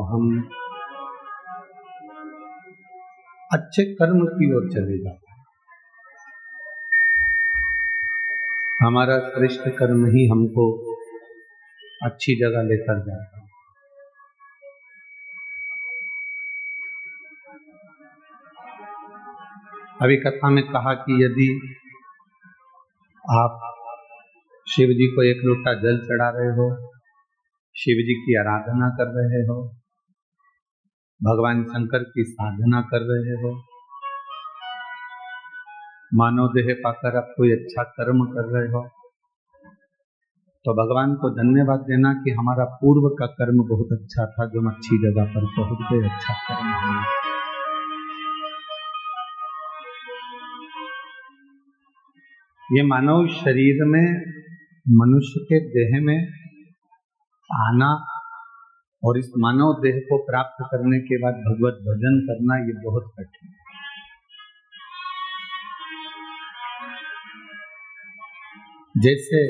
हम अच्छे कर्म की ओर चले जाते हैं। हमारा श्रेष्ठ कर्म ही हमको अच्छी जगह लेकर जाता है। अभी कथा में कहा कि यदि आप शिव जी को एक लोटा जल चढ़ा रहे हो, शिव जी की आराधना कर रहे हो, भगवान शंकर की साधना कर रहे हो, मानव देह पाकर आप कोई अच्छा कर्म कर रहे हो, तो भगवान को धन्यवाद देना कि हमारा पूर्व का कर्म बहुत अच्छा था, जो हम अच्छी जगह पर पहुंच गए, अच्छा कर्म हुआ। ये मानव शरीर में, मनुष्य के देह में आना और इस मानव देह को प्राप्त करने के बाद भगवत भजन करना, ये बहुत कठिन है। जैसे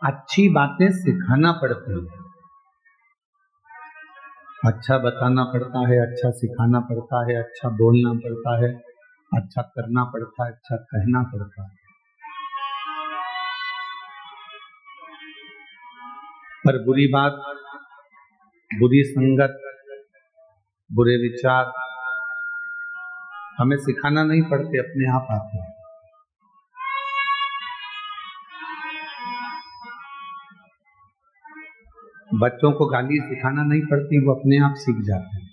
अच्छी बातें सिखाना पड़ती है, अच्छा बताना पड़ता है, अच्छा सिखाना पड़ता है, अच्छा बोलना पड़ता है, अच्छा करना पड़ता है, अच्छा कहना पड़ता है, पर बुरी बात, बुरी संगत, बुरे विचार हमें सिखाना नहीं पड़ते, अपने आप आते हैं। बच्चों को गाली सिखाना नहीं पड़ती, वो अपने आप सीख जाते हैं।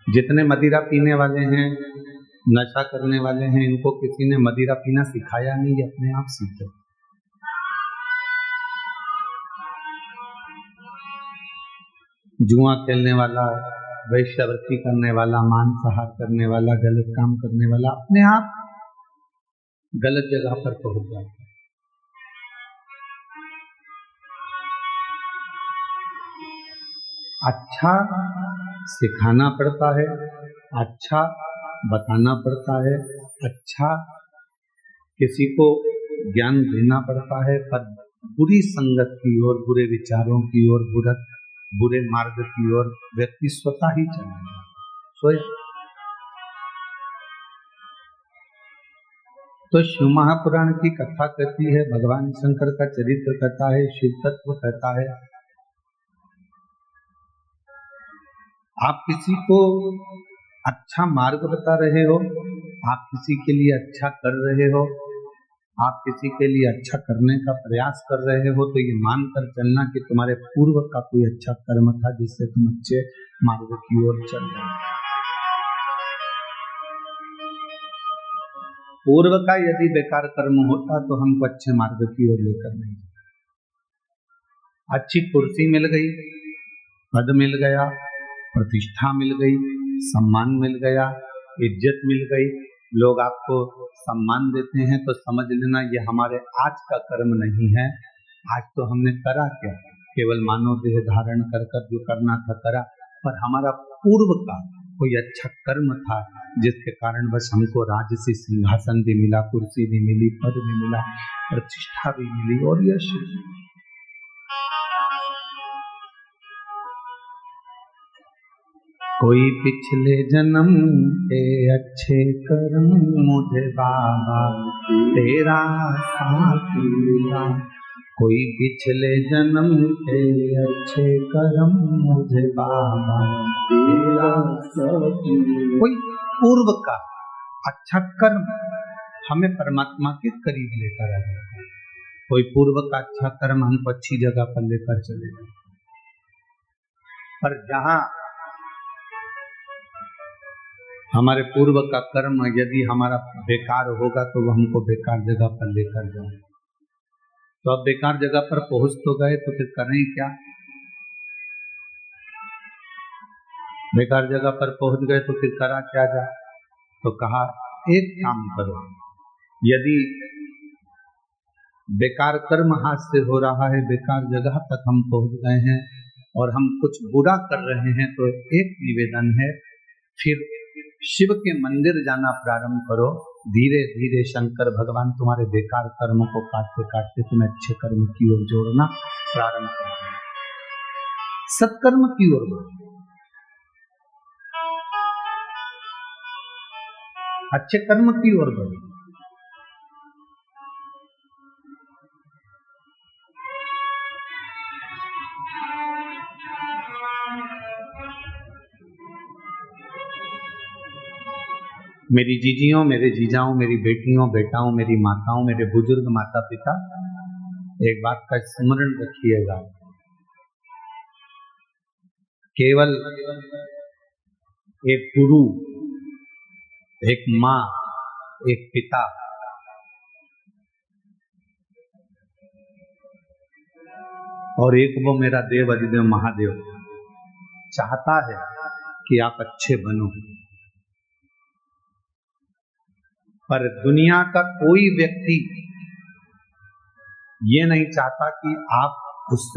जितने मदिरा पीने वाले हैं, नशा करने वाले हैं, इनको किसी ने मदिरा पीना सिखाया नहीं, ये अपने आप सीखे। जुआ खेलने वाला, वैश्यावृत्ति करने वाला, मांसाहार करने वाला, गलत काम करने वाला अपने आप गलत जगह पर पहुंच जाता है। अच्छा सिखाना पड़ता है, अच्छा बताना पड़ता है, अच्छा किसी को ज्ञान देना पड़ता है, पर बुरी संगत की ओर, बुरे विचारों की ओर, बुरे मार्ग की ओर व्यक्ति स्वतः ही चला जाता स्वयं। तो शिव महापुराण की कथा कहती है, भगवान शंकर का चरित्र कहता है, शिव तत्व कहता है। आप किसी को अच्छा मार्ग बता रहे हो, आप किसी के लिए अच्छा कर रहे हो, आप किसी के लिए अच्छा करने का प्रयास कर रहे हो, तो ये मानकर चलना कि तुम्हारे पूर्व का कोई अच्छा कर्म था, जिससे तुम अच्छे मार्ग की ओर चल रहे हो। पूर्व का यदि बेकार कर्म होता तो हमको अच्छे मार्ग की ओर लेकर नहीं जाता। अच्छी कुर्सी मिल गई, पद मिल गया, प्रतिष्ठा मिल गई, सम्मान मिल गया, इज्जत मिल गई, लोग आपको सम्मान देते हैं, तो समझ लेना ये हमारे आज का कर्म नहीं है। आज तो हमने करा क्या, केवल मानव देह धारण कर जो करना था करा, पर हमारा पूर्व का कोई अच्छा कर्म था, जिसके कारण बस हमको राजसी सिंहासन भी मिला, कुर्सी भी मिली, पद भी मिला, प्रतिष्ठा भी मिली और यश भी मिला। कोई पिछले जन्म के अच्छे कर्म मुझे बाबा तेरा साथ मिला, कोई पिछले जन्म के अच्छे कर्म मुझे बाबा तेरा साथ मिला। कोई पूर्व का अच्छा कर्म हमें परमात्मा के करीब लेकर आएगा, कोई पूर्व का अच्छा कर्म हमको अच्छी जगह पर लेकर चलेगा। पर जहां हमारे पूर्व का कर्म यदि हमारा बेकार होगा, तो वो हमको बेकार जगह पर लेकर जाए। तो अब बेकार जगह पर पहुंच तो गए, तो फिर करें क्या? बेकार जगह पर पहुंच गए तो फिर करा क्या जाए? तो कहा एक काम करो, यदि बेकार कर्म हाथ से हो रहा है, बेकार जगह तक हम पहुंच गए हैं और हम कुछ बुरा कर रहे हैं, तो एक निवेदन है, फिर शिव के मंदिर जाना प्रारंभ करो। धीरे धीरे शंकर भगवान तुम्हारे बेकार कर्मों को काटते काटते तुम्हें अच्छे कर्म की ओर जोड़ना प्रारंभ करेंगे, सत्कर्म की ओर बढ़ो, अच्छे कर्म की ओर बढ़ो। मेरी जीजियों, मेरे जीजाओं, मेरी बेटियों बेटाओं, मेरी माताओं, मेरे बुजुर्ग माता पिता, एक बात का स्मरण रखिएगा, केवल एक गुरु, एक माँ, एक पिता और एक वो मेरा देव अधिदेव महादेव चाहता है कि आप अच्छे बनो, पर दुनिया का कोई व्यक्ति ये नहीं चाहता कि आप उससे